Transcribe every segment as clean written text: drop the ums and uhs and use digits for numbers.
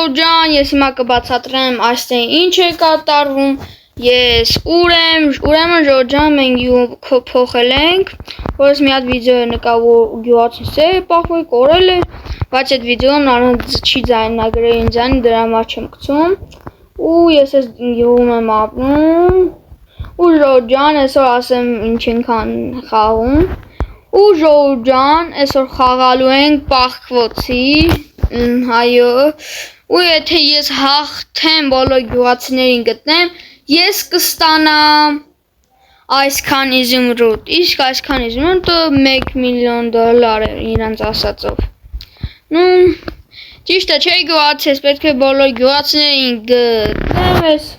Ժողովրդյան, ես հիմա կբացատրեմ այստեղ ինչ է կատարվում։ Ես ուրեմն Ժողովրդյան մենք փոխել ենք, որս մի հատ վիդեո նկա որ գյուղացին սեր պահվել, կորել է, բայց այդ վիդեոն առանց չի ձայնագրել ինձ այն դրա համար չեմ գցում։ Ու ես այս գյուղում եմ ապրում։ Ու Ժողովրդյան, այսօր ասեմ ինչ ենքան խաղում։ Ու Ժողովրդյան, այսօր խաղալու ենք պահքվոցի, այո, ու եթե ես հաղթեմ բոլոր գյուղացիներին գտնեմ, ես կստանամ այսքան իզումրուտ, իսկ այսքան իզումրուտը $1 միլիոն է իրանց ասածով։ Նու, ճիշտ է, չէ գյուղացի, պետք է բոլոր գյուղացիներին գտնեմ ես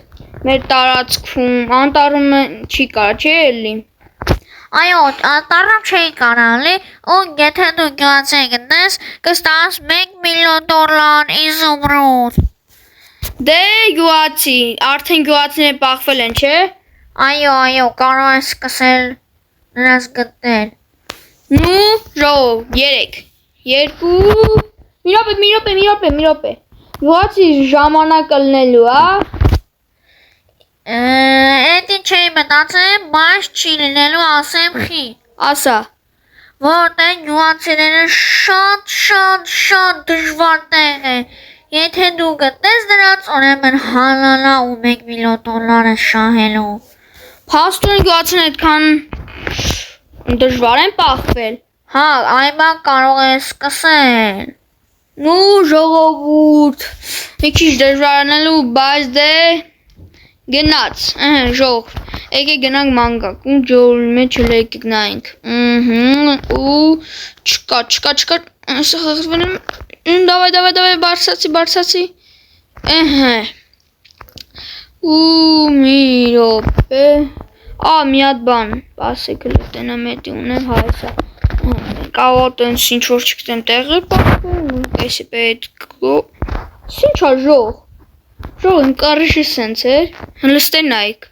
մեր տարածքում, անտառում չի կար, չէ էլի։ Այո, անտառում չի կարալի, ու եթե դու գյուղացի գտնես, կստանաս $1 միլիոն իզումրուտ։ Դե գյուղացի, արդեն գյուղացիները պահվել են, չէ։ Այո, կարող ես սկսել նրանց գտնել։ Նու, ժողով, 3, 2, մի րոպե։ Գյուղացի ժամանակը լնելու, Էդ ինչ էի մտածել, բայց չի լինելու ասեմ խի։ ասա։ Որտեղ գյուղացիները շատ դժվար տեղ է։ Եթե դու գտնես դրանց, ուրեմն հանալա ու $1 միլիոն շահելու։ Փաստորեն գյուղացիները այդքան դժվար են պահվել։ Հա, այմա կարող ես սկսել։ Նու ժողովուրդ, մի քիչ դժվարանալու, բայց դե գնաց, ժող, եկեք գնանք մանգակում, ջորի մեջ եկեք նայենք, ու չկա, դավայ, բարսացի, ու մի րոպե, մի հատ բան, պասեք լտենա մետի ունեմ հայսա, կավատ ընս ինչ-որ չգտեմ տեղը պախվում, այսի պետք, ինչ ժող, Ժող, իմ կարիշը սենց էր, հլստե նայք,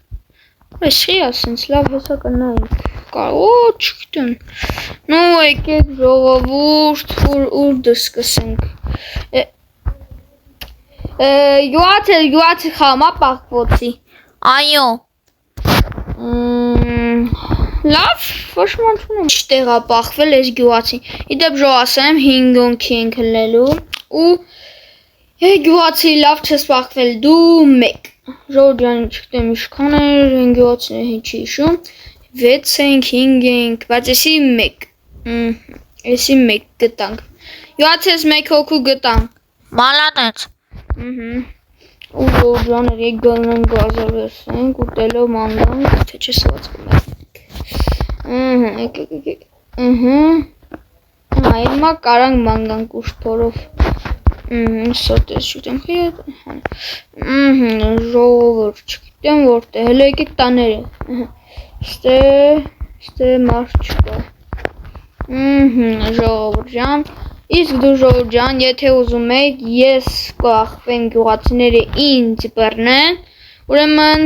այս խի ասենց, լավ հեսա կնայք, չգիտեմ, նու եկեք ժողովուրդ, ուր դսկսենք, գյուղացի խամա պաղվոցի, այո, լավ, ոչ ման չունեմ, չտեղա պաղվել ես գյուղացի, իդեպ ժող ասեմ 5 օնքի ենք հլնելու, ու գյուղացի լավ չես պաղվել, դու 1, ժողջան չգտեմ իշքան էր, գյուղացիներ հին չի իշում, 6 ենք, 5 ենք, բայց եսի 1, եսի 1 գտանք, գյուղացի ես 1 հոգու գտանք, մալադեց, ու ժողջաներ եկ գալնեն գազավեսենք, ուտելով մանգանք, թե չես ված կմենք, այրմա կարանք մանգանք ուշպորով, սոտես չուտեմ խիետ, ժողովոր չգիտեմ որտե, հելը եկեք տաները, ստե մարդ չկա, ժողովոր ժան, իսկ դու ժողովոր ժան, եթե ուզում եք, ես կախվեմ գյուղացիները ինձ բռնեն, ուրեմն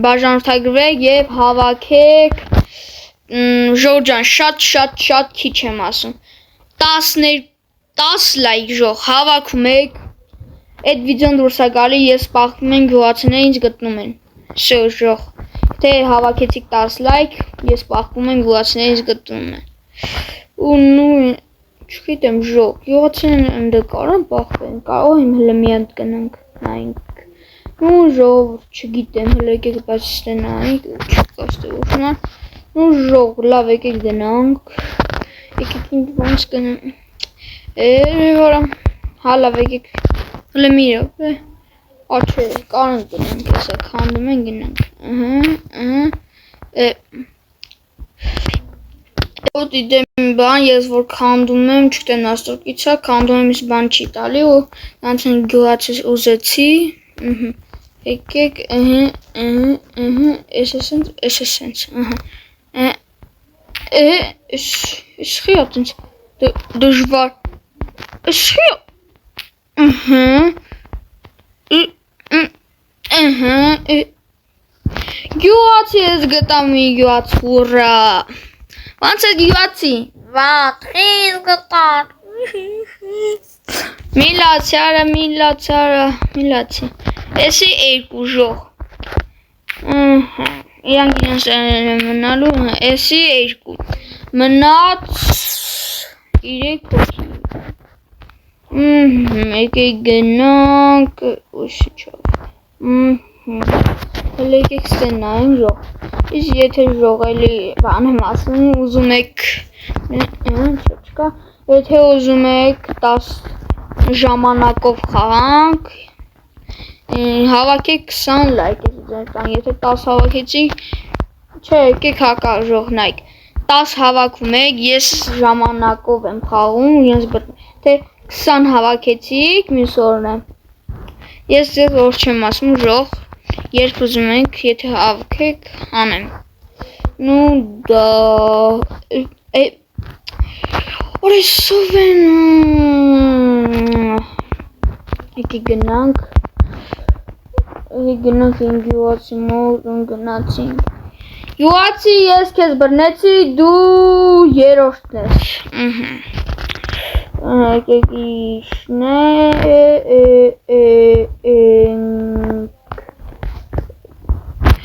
բաժանորդագրվեք և հավաքեք, ժողովոր ժան, շատ քիչ եմ ասում, 10 լայք ժող, հավաքում եք, այդ վիդեոն դուրս է գալի, ես պաղվում եմ գյուղացիները ինձ գտնում են, ժող, եթե հավաքեցիք 10 լայք, ես պաղվում եմ գյուղացիները ինձ գտնում են, ու նու, չգիտեմ ժող, գյուղացիները ընդը կարան պաղվեն, կարող եմ հլը մի հատ գնանք, նայինք, նու ժող, չգիտեմ, հլը եկեք բայց ստե նայինք, չկա ստե ոչման, նու ժող, լավ եկեք գնանք, եկեք ինձ ոնց գնանք, Որամ, հալավ եկեք, հլը մի ռոպ է, աչե, կարան գնանք, եսա քանդում են գնանք, Ոտ իդեմ բան, ես որ քանդում եմ, չգտեմ նաստորկիցա, քանդում եմ իս բան չի տալի, ու նանցեն գյուղացիս ուզեցի, եկեք, էսեսենց, Իշխի ատենց, դժվար, Իշխի, գյուղացի ես գտամ մի գյուղաց, ուրա, ոնց է գյուղացի, վատ, խիզ գտար, Միլացի։ Էսի երկու ժող։ Իրանք իրենց մնալու, էսի երկու։ Մնաց 3 հոգի։ Եկեք գնանք, ուշիչով։ Հələ եկեք ստենայինք ժող։ Իսկ եթե ժող էլի բան եմ ասում, ուզում եք, չկա, եթե ուզում եք 10 ժամանակով խաղանք, հավաքեք 20 լայք, եթե 10 հավաքեցի, չէ, եկեք հակաժող նայք, 10 հավաքում եք, ես ժամանակով եմ խաղում, թե 20 հավաքեցիք, մյուս օրն եմ, ես ձեզ որ չեմ ասում ժող, երբ ուզում եք, եթե հավաքեք, անեմ, նու դա, օրեսով են, եկի գնանք իմ գյուղացի մոտ գնացինք, գյուղացի ես կեզ բրնեցի, դու երորդն ես, եկեք իշնենք,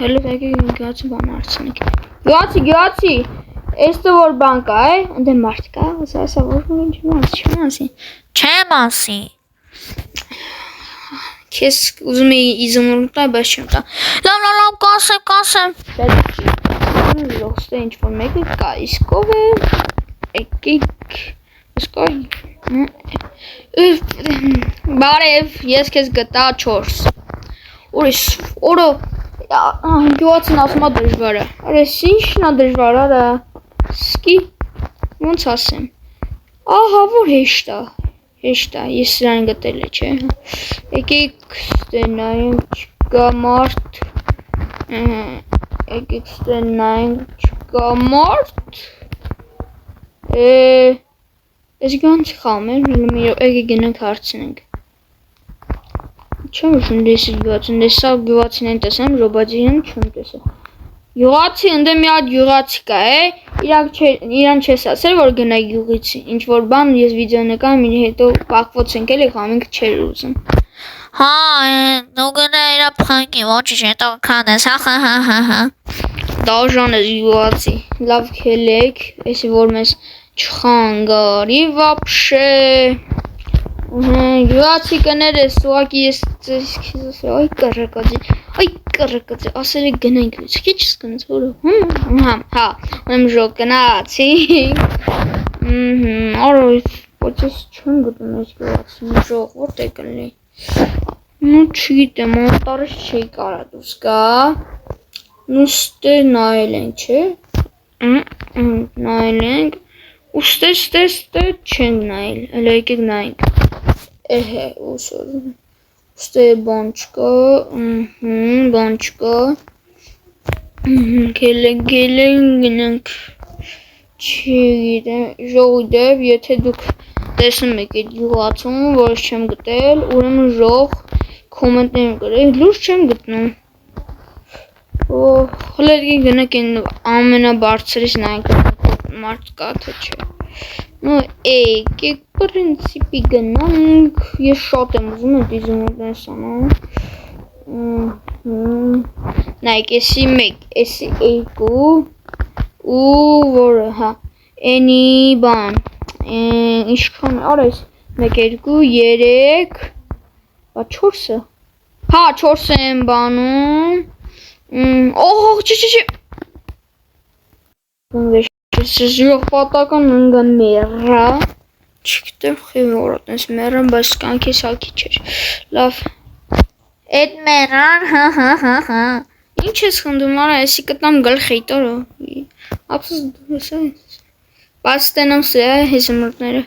հելը եկեք գյուղացի բան արցնենք, գյուղացի, Էստը որ բան կա է, ընդ մարդ կա, ասա որ Չեմ ասի։ Քեզ ուզում էի իզմուրում տա, բայց չեմ տա։ Լավ, կասեմ։ Ժողստը ինչ-որ մեկը կա, իսկ ով է, եկեք, բարև, ես քեզ գտա 4։ Ուրիշ, օրը, գյուղացին ասում է դժվար է, արես ինչն է դժվար, արա, սկի, ոնց ասեմ, ահա որ հեշտ է, ես սրան գտել է, չէ, եկեք ստենայինք, չկա մարդ, եկեք ստենայինք, չկա մարդ, ես գանց խամ էր, եկեք գնանք հարցնենք, չեմ ուշում դեսի գյուղացին, դեսա գյուղացին են տեսեմ, ռոբաջի են չեմ տեսա, գյուղացի, ընդ մի հատ գյուղացի կա է, իրան չես ասել, որ գնա գյուղից, ինչ-որ բան, ես վիդեո նկամ, հետո պակվոց ենք էլ եղամինք չեր ուզում։ Հա, դու գնա իրա պխանքի, ոչիչ հետո կանես, հա։ Դաժան ես գյուղացի, լավ կելեք, եսի որ մեզ չխանգարի վապշե, գյուղացի կներես, ուղակի ես այ կռկացի, ասել եք գնանք լույց, քիչ սկնց, որը, հա, ունեմ ժող գնացինք, արոյ, ոչ ես չեմ գտում ես գյուղացի, ժող, որտե կլնի, նու չգիտեմ, անտարս չի կարա դուս կա, նու ստեր նայել ենք, չէ, նայել ենք, ու ստեր չենք նայել, էլ եկեք նայենք, ուստե բան չկա, գելենք գնանք, չգիտեմ, ժողի դեպ, եթե դուք տեսնում եք այդ գյուղացում, որս չեմ գտել, ուրեմն ժող, կոմենտներում գրեք, լուրջ չեմ գտնում, հլը գնանք ամենաբարձրից նայենք, մարդ կա թե չէ, նու եկեք պրինցիպի գնանք, ես շատ եմ ուզում այդ իզումորներ սանալ, նայք, եսի մեկ, եսի երկու, ու որը, հա, ենի բան, ինչքան արես, մեկ, երկու, երեք, բա 4-ը, հա, 4-ը եմ բանում, չէ, Ժող պատական ընգա մերա, չգիտեմ խիվոր ատենց մերան, բայց կանքես հակի չեր, լավ, Էդ մերան, հա, ինչ ես խնդում արա, եսի կտամ գլխի տորո, ապսս դուս այս, բայց ստենամ սրա հեսմրտները,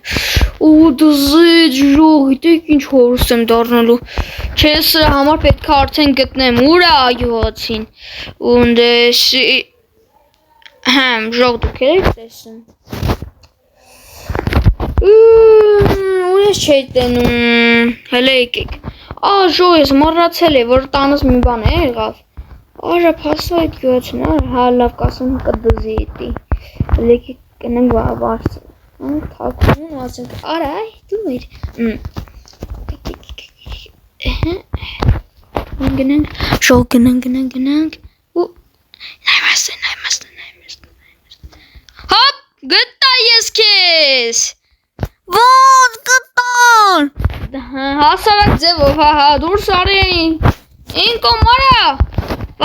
ու դզիտ ժող, իտեք ինչ հորուստ եմ դարնալու, չէ սրա համար պետք է արդեն գտնեմ, ուրա գյուղացին, ու ընդեսի, Համ, ժող դուք եք տեսում, ու ես չէի տենում, հելը եկեք, ժող ես մռացել է, որ տանս մի բան է եղավ, արա պասա այդ գյուղացին, հա լավ կասեմ կդզի էտի, հելը եկեք կնենք վարցը, Թաքուն ասենք, արա, դու մեր։ Գնանք, շո գնանք։ Ու նայ Հոպ, գտա ես քեզ։ Ո՞ց կտան։ Հասարակ ձևով, հա, դուրս արին։ Ինկոմարա։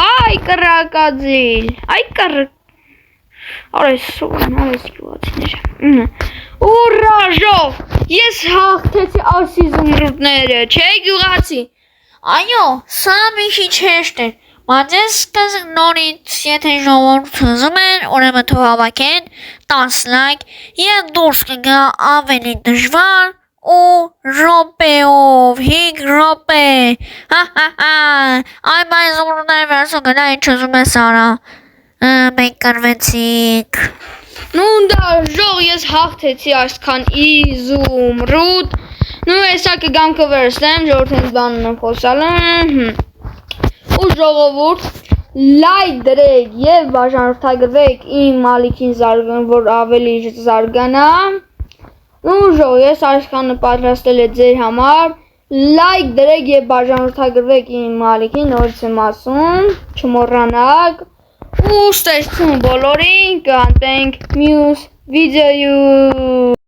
Վայ, կրակածիլ։ Այ կրակ։ Արես գյուղացիներ։ Ուրա, ժով, ես հաղթեցի ասի զմրուտները, չէ գյուղացի։ Այո, սա մի քիչ հեշտ է։ Բայց ես սկսենք նորից, եթե ժողովուրդը ուզում են, ուրեմն թող հավաքեն 10 լայք եւ դուրս կգա ավելի դժվար ու րոպեով 5 րոպե։ Այ բայց ուրներ վերցու գնա ինչ ուզում ես արա։ Մենք կրվեցիք։ Նու դա ժող ես հաղթեցի այսքան իզումրուտ։ Նու հեսա կգամ կվերցնեմ, ժողովրդին բանն խոսալը։ Ու ժողովուրդ լայք դրեք եւ բաժանորդագրվեք իմ մալիքին որ ավելի զարգանա։ Ու ժող ես այսքանը պատրաստել է ձեր համար։ Լայք դրեք եւ բաժանորդագրվեք իմ մալիքին, նորից եմ ասում, չմոռանաք։ Ու ստեղծում բոլորին կանտենք մյուս վիդեոյում։